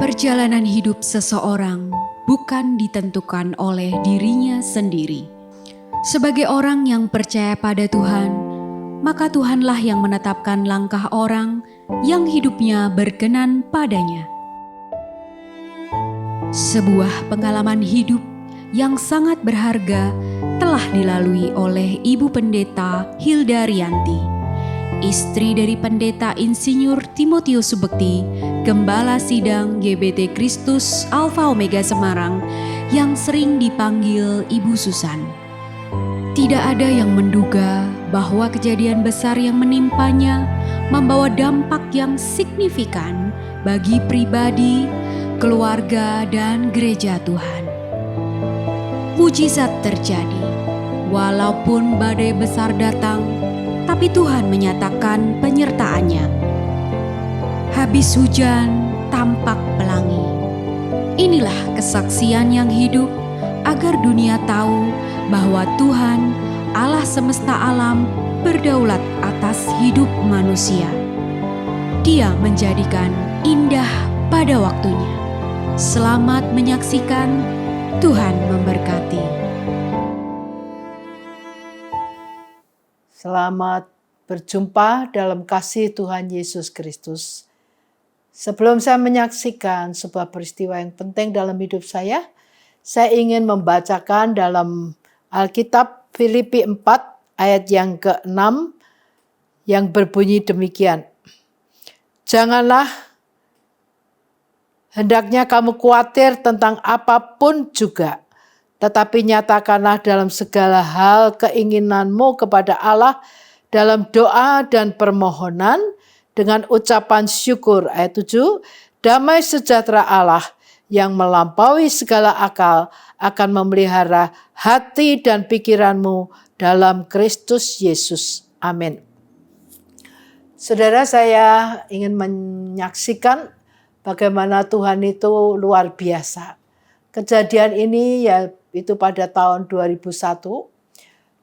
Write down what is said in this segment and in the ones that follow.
Perjalanan hidup seseorang bukan ditentukan oleh dirinya sendiri. Sebagai orang yang percaya pada Tuhan, maka Tuhanlah yang menetapkan langkah orang yang hidupnya berkenan padanya. Sebuah pengalaman hidup yang sangat berharga telah dilalui oleh Ibu Pendeta Hilda Rianti, istri dari Pendeta Insinyur Timotius Subekti, Gembala Sidang GBT Kristus Alfa Omega Semarang yang sering dipanggil Ibu Susan. Tidak ada yang menduga bahwa kejadian besar yang menimpanya membawa dampak yang signifikan bagi pribadi, keluarga, dan gereja Tuhan. Mujizat terjadi, walaupun badai besar datang, tapi Tuhan menyatakan penyertaannya. Habis hujan, tampak pelangi. Inilah kesaksian yang hidup agar dunia tahu bahwa Tuhan, Allah semesta alam, berdaulat atas hidup manusia. Dia menjadikan indah pada waktunya. Selamat menyaksikan, Tuhan memberkati. Selamat berjumpa dalam kasih Tuhan Yesus Kristus. Sebelum saya menyaksikan sebuah peristiwa yang penting dalam hidup saya ingin membacakan dalam Alkitab Filipi 4 ayat yang ke-6 yang berbunyi demikian. Janganlah hendaknya kamu khawatir tentang apapun juga, tetapi nyatakanlah dalam segala hal keinginanmu kepada Allah dalam doa dan permohonan dengan ucapan syukur. Ayat 7, damai sejahtera Allah yang melampaui segala akal akan memelihara hati dan pikiranmu dalam Kristus Yesus. Amin. Saudara, saya ingin menyaksikan bagaimana Tuhan itu luar biasa. Kejadian ini yaitu pada tahun 2001.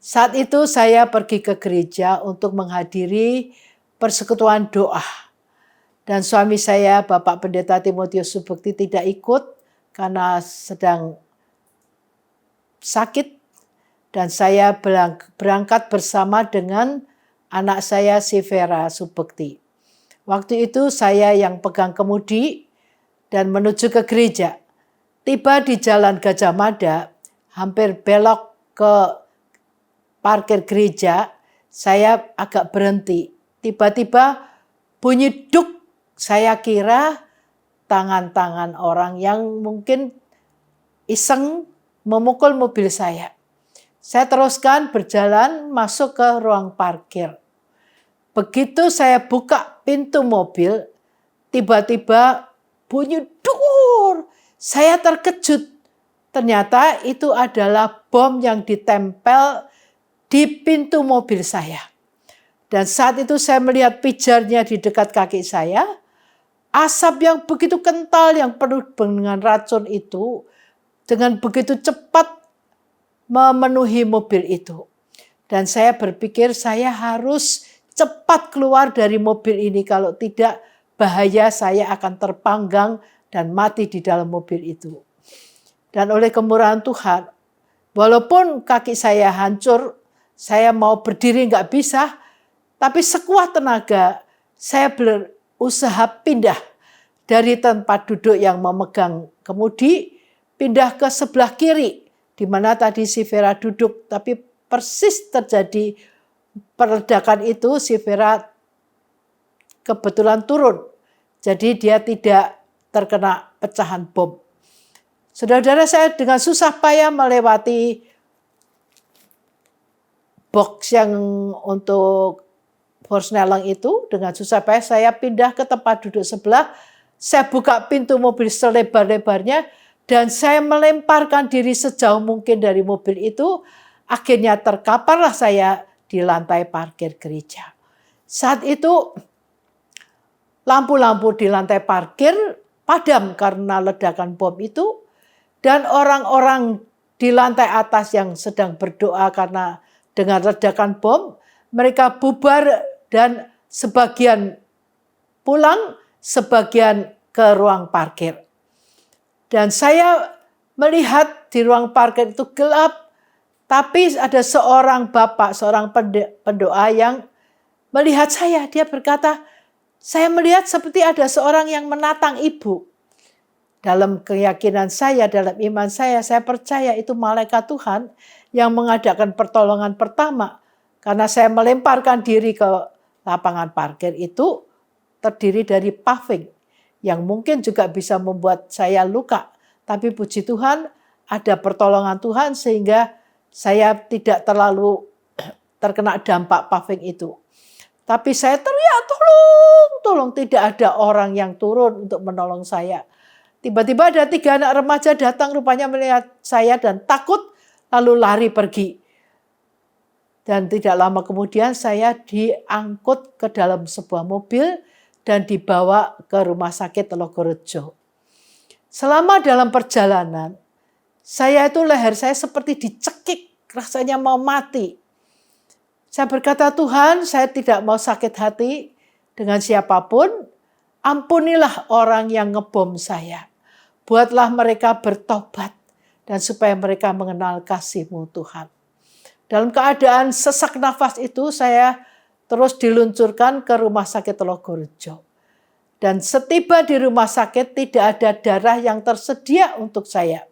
Saat itu saya pergi ke gereja untuk menghadiri persekutuan doa. Dan suami saya, Bapak Pendeta Timotius Subekti, tidak ikut karena sedang sakit. Dan saya berangkat bersama dengan anak saya, si Vera Subekti. Waktu itu saya yang pegang kemudi dan menuju ke gereja. Tiba di Jalan Gajah Mada, hampir belok ke parkir gereja, saya agak berhenti. Tiba-tiba bunyi duk. Saya kira tangan-tangan orang yang mungkin iseng memukul mobil saya. Saya teruskan berjalan masuk ke ruang parkir. Begitu saya buka pintu mobil, tiba-tiba bunyi dur. Saya terkejut. Ternyata itu adalah bom yang ditempel di pintu mobil saya. Dan saat itu saya melihat pijarnya di dekat kaki saya. Asap yang begitu kental yang penuh dengan racun itu dengan begitu cepat memenuhi mobil itu. Dan saya berpikir saya harus cepat keluar dari mobil ini, kalau tidak bahaya saya akan terpanggang dan mati di dalam mobil itu. Dan oleh kemurahan Tuhan, walaupun kaki saya hancur, saya mau berdiri nggak bisa, tapi sekuat tenaga saya berusaha pindah dari tempat duduk yang memegang kemudi, pindah ke sebelah kiri, di mana tadi si Vera duduk, tapi persis terjadi peledakan itu, si Vera kebetulan turun. Jadi dia tidak terkena pecahan bom. Saudara-saudara, saya dengan susah payah melewati box yang untuk Forsneleng itu. Dengan susah payah saya pindah ke tempat duduk sebelah. Saya buka pintu mobil selebar-lebarnya dan saya melemparkan diri sejauh mungkin dari mobil itu. Akhirnya terkaparlah saya di lantai parkir gereja. Saat itu lampu-lampu di lantai parkir padam karena ledakan bom itu. Dan orang-orang di lantai atas yang sedang berdoa karena dengan ledakan bom, mereka bubar dan sebagian pulang, sebagian ke ruang parkir. Dan saya melihat di ruang parkir itu gelap, tapi ada seorang bapak, seorang pendoa yang melihat saya. Dia berkata, saya melihat seperti ada seorang yang menatang ibu. Dalam keyakinan saya, dalam iman saya percaya itu malaikat Tuhan yang mengadakan pertolongan pertama. Karena saya melemparkan diri ke lapangan parkir itu terdiri dari paving yang mungkin juga bisa membuat saya luka. Tapi puji Tuhan ada pertolongan Tuhan sehingga saya tidak terlalu terkena dampak paving itu. Tapi saya teriak, tolong, tidak ada orang yang turun untuk menolong saya. Tiba-tiba ada 3 anak remaja datang rupanya melihat saya dan takut lalu lari pergi. Dan tidak lama kemudian saya diangkut ke dalam sebuah mobil dan dibawa ke rumah sakit Telogorejo. Selama dalam perjalanan, leher saya seperti dicekik, rasanya mau mati. Saya berkata, Tuhan, saya tidak mau sakit hati dengan siapapun, ampunilah orang yang ngebom saya. Buatlah mereka bertobat dan supaya mereka mengenal kasih-Mu Tuhan. Dalam keadaan sesak nafas itu saya terus diluncurkan ke rumah sakit Telogorejo. Dan setiba di rumah sakit tidak ada darah yang tersedia untuk saya.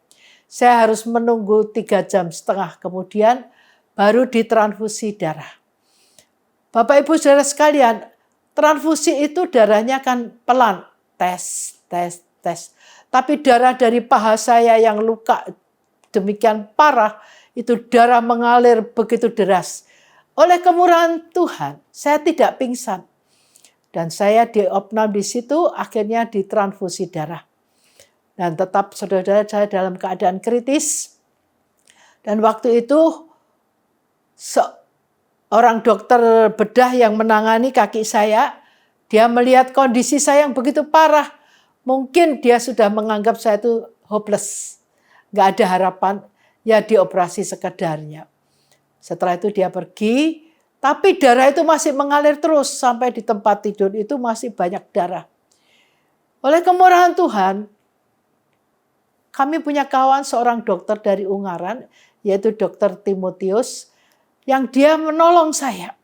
Saya harus menunggu 3,5 jam kemudian baru ditransfusi darah. Bapak Ibu Saudara sekalian, transfusi itu darahnya kan pelan. Tes. Tapi darah dari paha saya yang luka demikian parah, itu darah mengalir begitu deras. Oleh kemurahan Tuhan, saya tidak pingsan. Dan saya diopnam di situ, akhirnya ditransfusi darah. Dan tetap saudara-saudara saya dalam keadaan kritis. Dan waktu itu seorang dokter bedah yang menangani kaki saya, dia melihat kondisi saya yang begitu parah. Mungkin dia sudah menganggap saya itu hopeless. Gak ada harapan, ya dioperasi sekedarnya. Setelah itu dia pergi, tapi darah itu masih mengalir terus. Sampai di tempat tidur itu masih banyak darah. Oleh kemurahan Tuhan, kami punya kawan seorang dokter dari Ungaran, yaitu Dr. Timotius, yang dia menolong saya.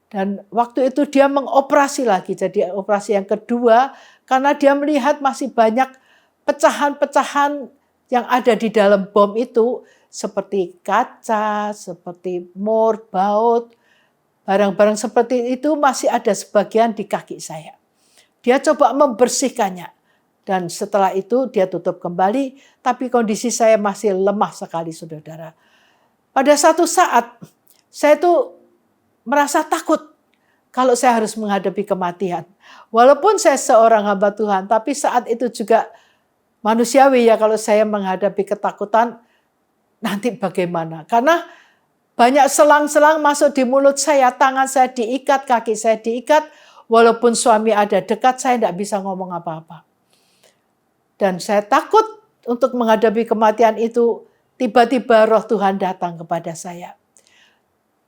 Dan waktu itu dia mengoperasi lagi, jadi operasi yang kedua, karena dia melihat masih banyak pecahan-pecahan yang ada di dalam bom itu, seperti kaca, seperti mur, baut, barang-barang seperti itu masih ada sebagian di kaki saya. Dia coba membersihkannya. Dan setelah itu dia tutup kembali, tapi kondisi saya masih lemah sekali, saudara. Pada satu saat, saya itu merasa takut kalau saya harus menghadapi kematian. Walaupun saya seorang hamba Tuhan, tapi saat itu juga manusiawi ya kalau saya menghadapi ketakutan, nanti bagaimana? Karena banyak selang-selang masuk di mulut saya, tangan saya diikat, kaki saya diikat, walaupun suami ada dekat, saya tidak bisa ngomong apa-apa. Dan saya takut untuk menghadapi kematian itu, tiba-tiba roh Tuhan datang kepada saya.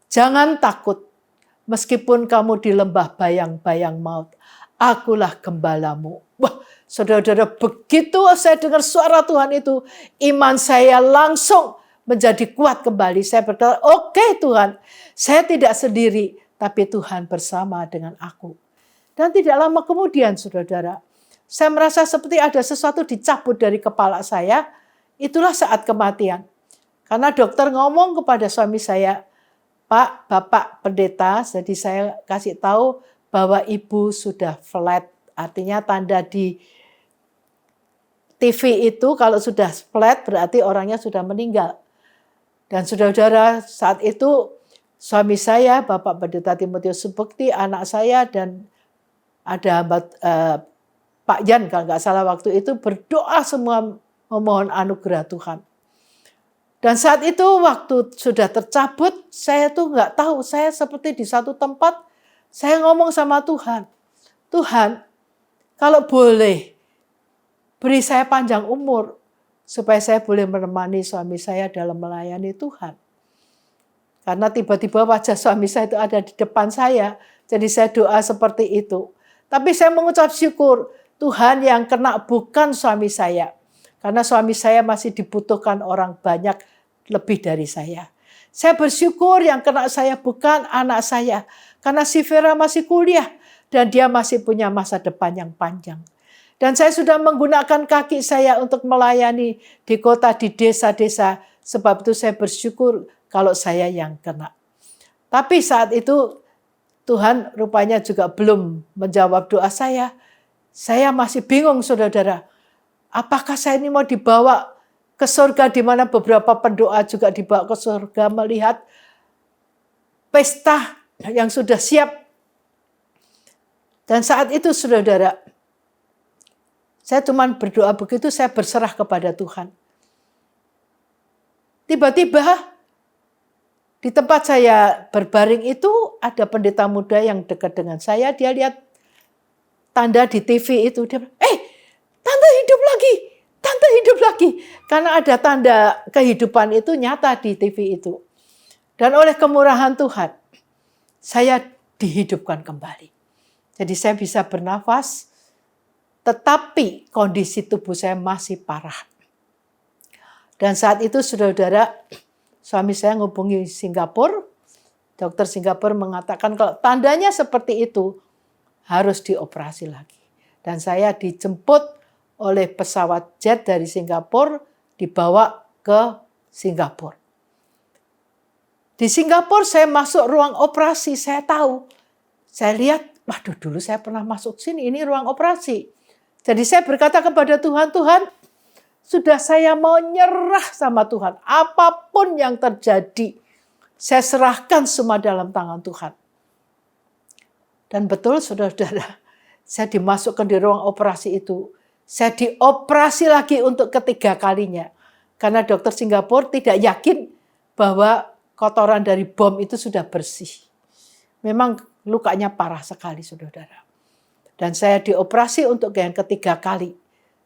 Jangan takut, meskipun kamu di lembah bayang-bayang maut, akulah gembalamu. Wah, saudara-saudara, begitu saya dengar suara Tuhan itu, iman saya langsung menjadi kuat kembali. Saya berkata, oke Tuhan, saya tidak sendiri, tapi Tuhan bersama dengan aku. Dan tidak lama kemudian, saudara-saudara, saya merasa seperti ada sesuatu dicabut dari kepala saya, itulah saat kematian. Karena dokter ngomong kepada suami saya, Pak, Bapak pendeta, jadi saya kasih tahu bahwa ibu sudah flat. Artinya tanda di TV itu kalau sudah flat berarti orangnya sudah meninggal. Dan saudara-saudara saat itu suami saya, Bapak Pendeta Timotius Subekti, anak saya dan ada Pak Yan kalau nggak salah waktu itu berdoa semua memohon anugerah Tuhan. Dan saat itu waktu sudah tercabut, saya tuh nggak tahu, saya seperti di satu tempat, saya ngomong sama Tuhan, Tuhan, kalau boleh beri saya panjang umur supaya saya boleh menemani suami saya dalam melayani Tuhan. Karena tiba-tiba wajah suami saya itu ada di depan saya, jadi saya doa seperti itu. Tapi saya mengucap syukur, Tuhan, yang kena bukan suami saya. Karena suami saya masih dibutuhkan orang banyak lebih dari saya. Saya bersyukur yang kena saya bukan anak saya. Karena si Vera masih kuliah dan dia masih punya masa depan yang panjang. Dan saya sudah menggunakan kaki saya untuk melayani di kota, di desa-desa. Sebab itu saya bersyukur kalau saya yang kena. Tapi saat itu Tuhan rupanya juga belum menjawab doa saya. Saya masih bingung, saudara-saudara. Apakah saya ini mau dibawa ke surga, di mana beberapa pendoa juga dibawa ke surga melihat pesta yang sudah siap. Dan saat itu, saudara-saudara, saya cuma berdoa begitu, saya berserah kepada Tuhan. Tiba-tiba di tempat saya berbaring itu ada pendeta muda yang dekat dengan saya. Dia lihat tanda di TV itu. Dia bilang, tante hidup lagi, tante hidup lagi. Karena ada tanda kehidupan itu nyata di TV itu. Dan oleh kemurahan Tuhan, saya dihidupkan kembali. Jadi saya bisa bernafas, tetapi kondisi tubuh saya masih parah. Dan saat itu, saudara-saudara, suami saya menghubungi Singapura. Dokter Singapura mengatakan kalau tandanya seperti itu, harus dioperasi lagi. Dan saya dijemput oleh pesawat jet dari Singapura, dibawa ke Singapura. Di Singapura saya masuk ruang operasi, saya tahu. Saya lihat, waduh, dulu saya pernah masuk sini, ini ruang operasi. Jadi saya berkata kepada Tuhan, Tuhan, sudah saya mau nyerah sama Tuhan. Apapun yang terjadi, saya serahkan semua dalam tangan Tuhan. Dan betul, saudara-saudara, saya dimasukkan di ruang operasi itu. Saya dioperasi lagi untuk ketiga kalinya. Karena dokter Singapura tidak yakin bahwa kotoran dari bom itu sudah bersih. Memang lukanya parah sekali, saudara-saudara. Dan saya dioperasi untuk yang ketiga kali.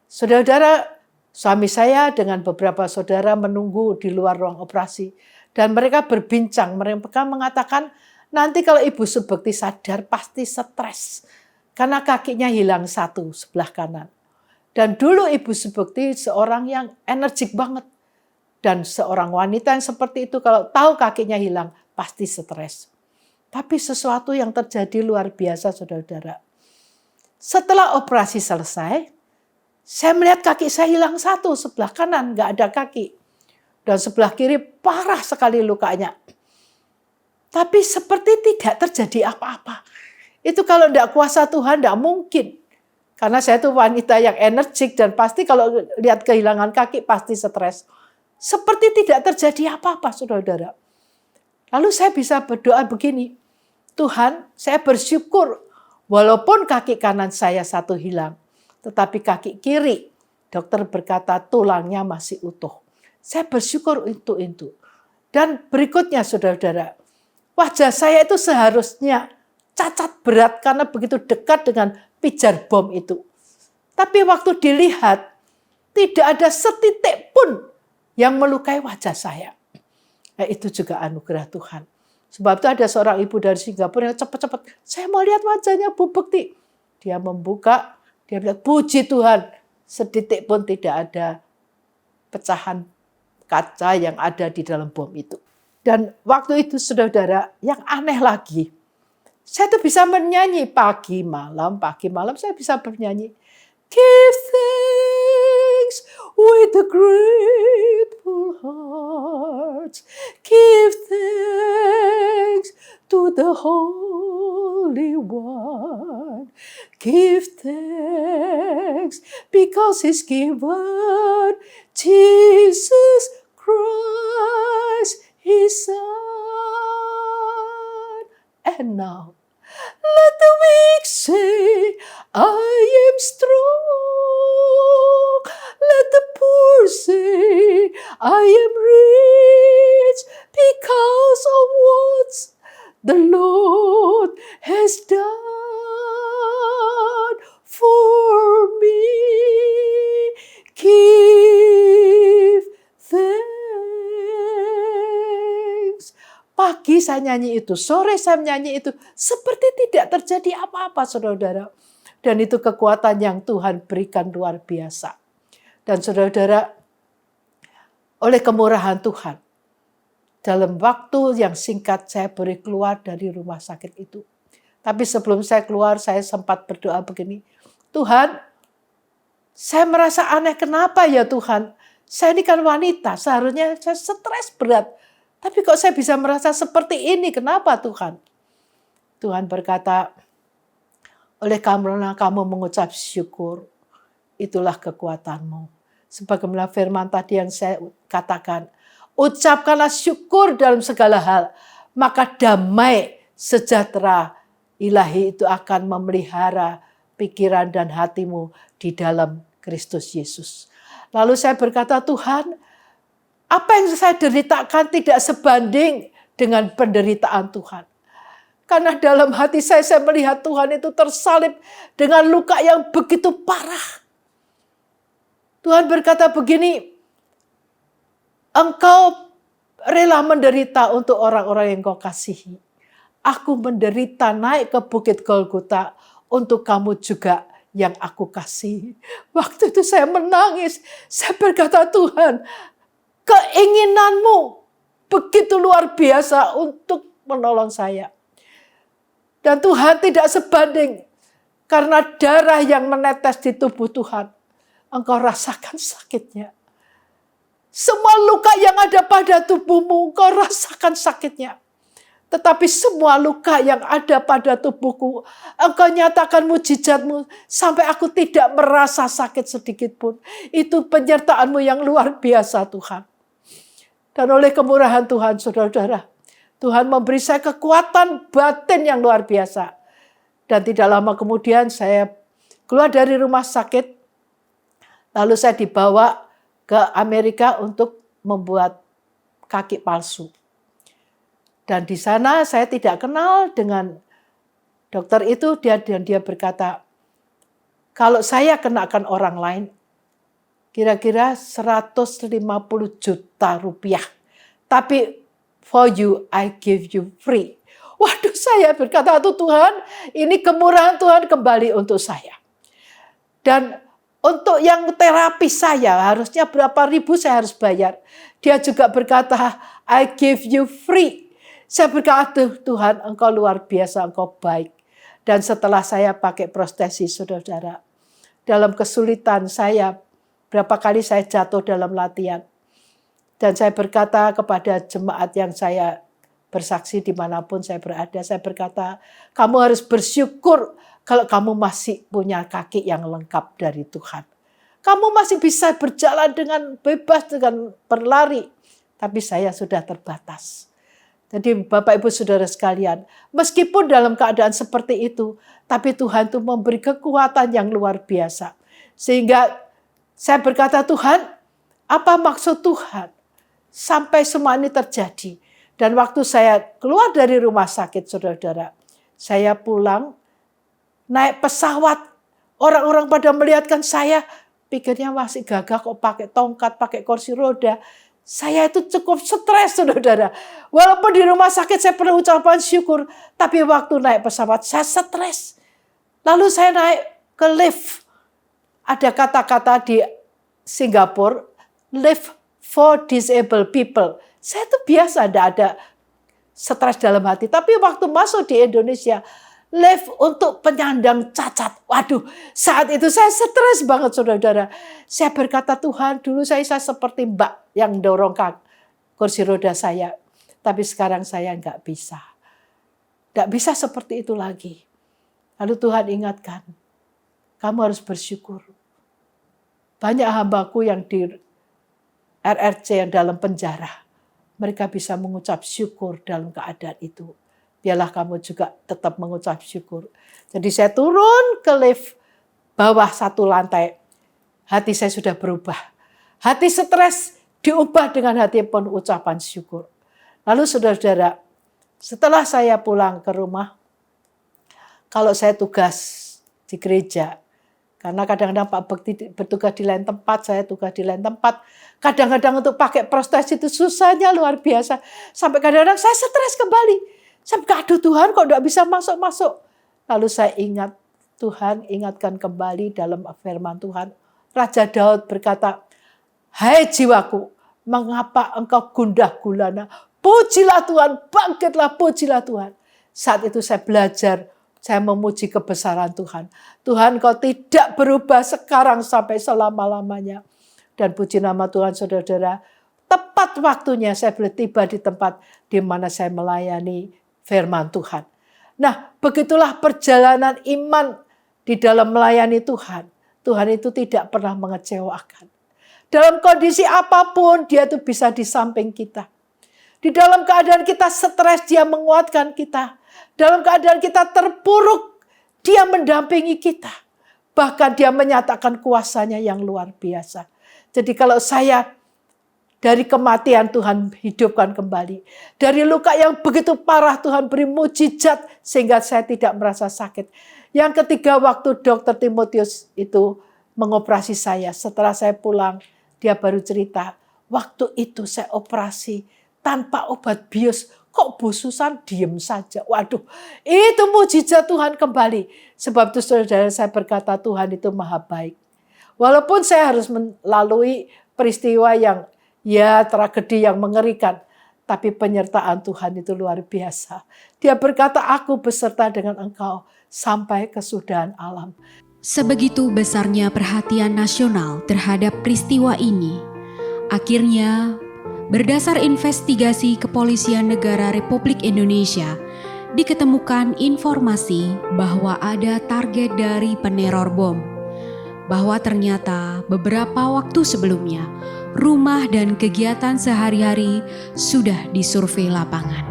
Saudara-saudara, suami saya dengan beberapa saudara menunggu di luar ruang operasi. Dan mereka berbincang, mereka mengatakan, nanti kalau Ibu Subekti sadar pasti stres. Karena kakinya hilang satu sebelah kanan. Dan dulu Ibu Subekti seorang yang energik banget. Dan seorang wanita yang seperti itu kalau tahu kakinya hilang pasti stres. Tapi sesuatu yang terjadi luar biasa, saudara-saudara. Setelah operasi selesai, saya melihat kaki saya hilang satu, sebelah kanan nggak ada kaki. Dan sebelah kiri parah sekali lukanya. Tapi seperti tidak terjadi apa-apa. Itu kalau tidak kuasa Tuhan tidak mungkin. Karena saya itu wanita yang energik dan pasti kalau lihat kehilangan kaki pasti stres. Seperti tidak terjadi apa-apa, saudara-saudara. Lalu saya bisa berdoa begini, Tuhan, saya bersyukur walaupun kaki kanan saya satu hilang, tetapi kaki kiri, dokter berkata tulangnya masih utuh. Saya bersyukur untuk itu. Dan berikutnya, saudara-saudara, wajah saya itu seharusnya cacat berat karena begitu dekat dengan pijar bom itu. Tapi waktu dilihat, tidak ada setitik pun yang melukai wajah saya. Nah, itu juga anugerah Tuhan. Sebab itu ada seorang ibu dari Singapura yang cepat-cepat, saya mau lihat wajahnya Bu Bekti. Dia membuka, dia bilang, puji Tuhan, setitik pun tidak ada pecahan kaca yang ada di dalam bom itu. Dan waktu itu, saudara-saudara, yang aneh lagi, saya tuh bisa bernyanyi pagi malam saya bisa bernyanyi. Give thanks with a grateful heart. Give thanks to the Holy One. Give thanks because He's given Jesus Christ, His Son. And now, let the weak say, I am strong. Let the poor say, I am rich because of what the Lord has done for me. Give thanks. Pagi saya nyanyi itu, sore saya nyanyi itu, seperti tidak terjadi apa-apa, saudara-saudara. Dan itu kekuatan yang Tuhan berikan luar biasa. Dan saudara-saudara, oleh kemurahan Tuhan, dalam waktu yang singkat saya boleh keluar dari rumah sakit itu. Tapi sebelum saya keluar, saya sempat berdoa begini, Tuhan, saya merasa aneh, kenapa ya Tuhan? Saya ini kan wanita, seharusnya saya stres berat. Tapi kok saya bisa merasa seperti ini, kenapa Tuhan? Tuhan berkata, oleh karena kamu mengucap syukur, itulah kekuatanmu. Sebagaimana firman tadi yang saya katakan, ucapkanlah syukur dalam segala hal, maka damai sejahtera ilahi itu akan memelihara pikiran dan hatimu di dalam Kristus Yesus. Lalu saya berkata, Tuhan, apa yang saya deritakan tidak sebanding dengan penderitaan Tuhan. Karena dalam hati saya melihat Tuhan itu tersalib dengan luka yang begitu parah. Tuhan berkata begini, engkau rela menderita untuk orang-orang yang kau kasihi. Aku menderita naik ke Bukit Golgota untuk kamu juga yang aku kasihi. Waktu itu saya menangis. Saya berkata, Tuhan, keinginanmu begitu luar biasa untuk menolong saya. Dan Tuhan tidak sebanding karena darah yang menetes di tubuh Tuhan. Engkau rasakan sakitnya. Semua luka yang ada pada tubuhmu, engkau rasakan sakitnya. Tetapi semua luka yang ada pada tubuhku, engkau nyatakan mujizatmu sampai aku tidak merasa sakit sedikit pun. Itu penyertaanmu yang luar biasa Tuhan. Dan oleh kemurahan Tuhan, saudara-saudara, Tuhan memberi saya kekuatan batin yang luar biasa. Dan tidak lama kemudian saya keluar dari rumah sakit. Lalu saya dibawa ke Amerika untuk membuat kaki palsu. Dan di sana saya tidak kenal dengan dokter itu. Dia berkata, kalau saya kenakan orang lain, kira-kira 150 juta rupiah. Tapi for you, I give you free. Waduh, saya berkata, Tuhan, ini kemurahan Tuhan kembali untuk saya. Dan untuk yang terapi saya, harusnya berapa ribu saya harus bayar. Dia juga berkata, I give you free. Saya berkata, Tuhan, engkau luar biasa, engkau baik. Dan setelah saya pakai prostesis, saudara-saudara, dalam kesulitan saya, berapa kali saya jatuh dalam latihan. Dan saya berkata kepada jemaat yang saya bersaksi dimanapun saya berada, saya berkata, kamu harus bersyukur kalau kamu masih punya kaki yang lengkap dari Tuhan. Kamu masih bisa berjalan dengan bebas, dengan berlari. Tapi saya sudah terbatas. Jadi Bapak Ibu Saudara sekalian, meskipun dalam keadaan seperti itu, tapi Tuhan itu memberi kekuatan yang luar biasa. Sehingga saya berkata, Tuhan, apa maksud Tuhan? Sampai semua ini terjadi. Dan waktu saya keluar dari rumah sakit, saudara-saudara, saya pulang, naik pesawat, orang-orang pada melihatkan saya, pikirnya masih gagah kok pakai tongkat, pakai kursi roda. Saya itu cukup stres, saudara-saudara. Walaupun di rumah sakit saya perlu ucapan syukur, tapi waktu naik pesawat saya stres. Lalu saya naik ke lift. Ada kata-kata di Singapura, lift for disabled people. Saya tuh biasa, tidak ada stres dalam hati. Tapi waktu masuk di Indonesia, lift untuk penyandang cacat. Waduh, saat itu saya stres banget, saudara-saudara. Saya berkata, Tuhan, dulu saya seperti Mbak yang dorong kursi roda saya. Tapi sekarang saya nggak bisa. Nggak bisa seperti itu lagi. Lalu Tuhan ingatkan, kamu harus bersyukur. Banyak hambaku yang di RRC yang dalam penjara, mereka bisa mengucap syukur dalam keadaan itu. Biarlah kamu juga tetap mengucap syukur. Jadi saya turun ke lift bawah 1 lantai. Hati saya sudah berubah. Hati stres diubah dengan hati penuh ucapan syukur. Lalu saudara-saudara, setelah saya pulang ke rumah, kalau saya tugas di gereja, karena kadang-kadang Pak Bekti bertugas di lain tempat, saya tugas di lain tempat. Kadang-kadang untuk pakai prostesis itu susahnya luar biasa. Sampai kadang-kadang saya stres kembali. Saya berkata, aduh Tuhan kok tidak bisa masuk-masuk. Lalu saya ingat Tuhan ingatkan kembali dalam firman Tuhan. Raja Daud berkata, "Hai jiwaku, mengapa engkau gundah gulana? Pujilah Tuhan, bangkitlah, pujilah Tuhan." Saat itu saya belajar, saya memuji kebesaran Tuhan. Tuhan, kau tidak berubah sekarang sampai selama-lamanya. Dan puji nama Tuhan, saudara-saudara, tepat waktunya saya boleh tiba di tempat di mana saya melayani firman Tuhan. Nah, begitulah perjalanan iman di dalam melayani Tuhan. Tuhan itu tidak pernah mengecewakan. Dalam kondisi apapun, dia itu bisa di samping kita. Di dalam keadaan kita stres, dia menguatkan kita. Dalam keadaan kita terpuruk, dia mendampingi kita. Bahkan dia menyatakan kuasanya yang luar biasa. Jadi kalau saya dari kematian Tuhan hidupkan kembali. Dari luka yang begitu parah Tuhan beri mujizat sehingga saya tidak merasa sakit. Yang ketiga, waktu Dr. Timotius itu mengoperasi saya. Setelah saya pulang, dia baru cerita, waktu itu saya operasi tanpa obat bius. Kok Bu Susan diem saja? Waduh, itu mujizat Tuhan kembali. Sebab itu saudara saya berkata Tuhan itu maha baik. Walaupun saya harus melalui peristiwa yang tragedi yang mengerikan. Tapi penyertaan Tuhan itu luar biasa. Dia berkata, aku beserta dengan engkau sampai kesudahan alam. Sebegitu besarnya perhatian nasional terhadap peristiwa ini, akhirnya berdasar investigasi Kepolisian Negara Republik Indonesia, diketemukan informasi bahwa ada target dari peneror bom. Bahwa ternyata beberapa waktu sebelumnya, rumah dan kegiatan sehari-hari sudah disurvei lapangan.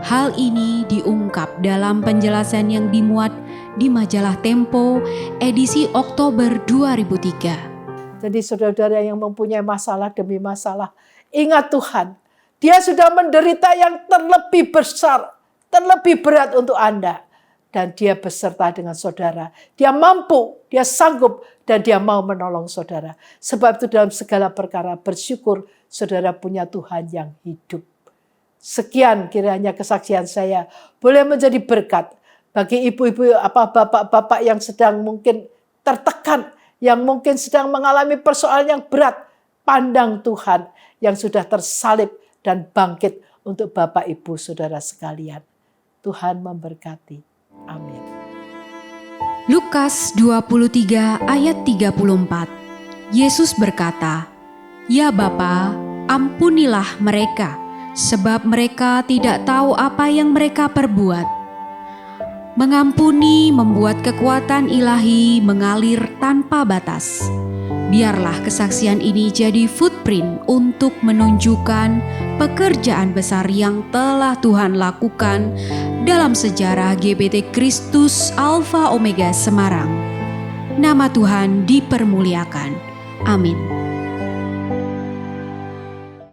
Hal ini diungkap dalam penjelasan yang dimuat di majalah Tempo edisi Oktober 2003. Jadi saudara-saudara yang mempunyai masalah demi masalah, ingat Tuhan, dia sudah menderita yang terlebih besar, terlebih berat untuk Anda. Dan dia beserta dengan saudara. Dia mampu, dia sanggup, dan dia mau menolong saudara. Sebab itu dalam segala perkara bersyukur saudara punya Tuhan yang hidup. Sekian kiranya kesaksian saya boleh menjadi berkat bagi ibu-ibu, bapak-bapak yang sedang mungkin tertekan, yang mungkin sedang mengalami persoalan yang berat. Pandang Tuhan yang sudah tersalib dan bangkit untuk bapak ibu saudara sekalian. Tuhan memberkati. Amin. Lukas 23 ayat 34. Yesus berkata, "Ya Bapa, ampunilah mereka, sebab mereka tidak tahu apa yang mereka perbuat." Mengampuni membuat kekuatan ilahi mengalir tanpa batas. Biarlah kesaksian ini jadi footprint untuk menunjukkan pekerjaan besar yang telah Tuhan lakukan dalam sejarah GBT Kristus Alpha Omega Semarang. Nama Tuhan dipermuliakan. Amin.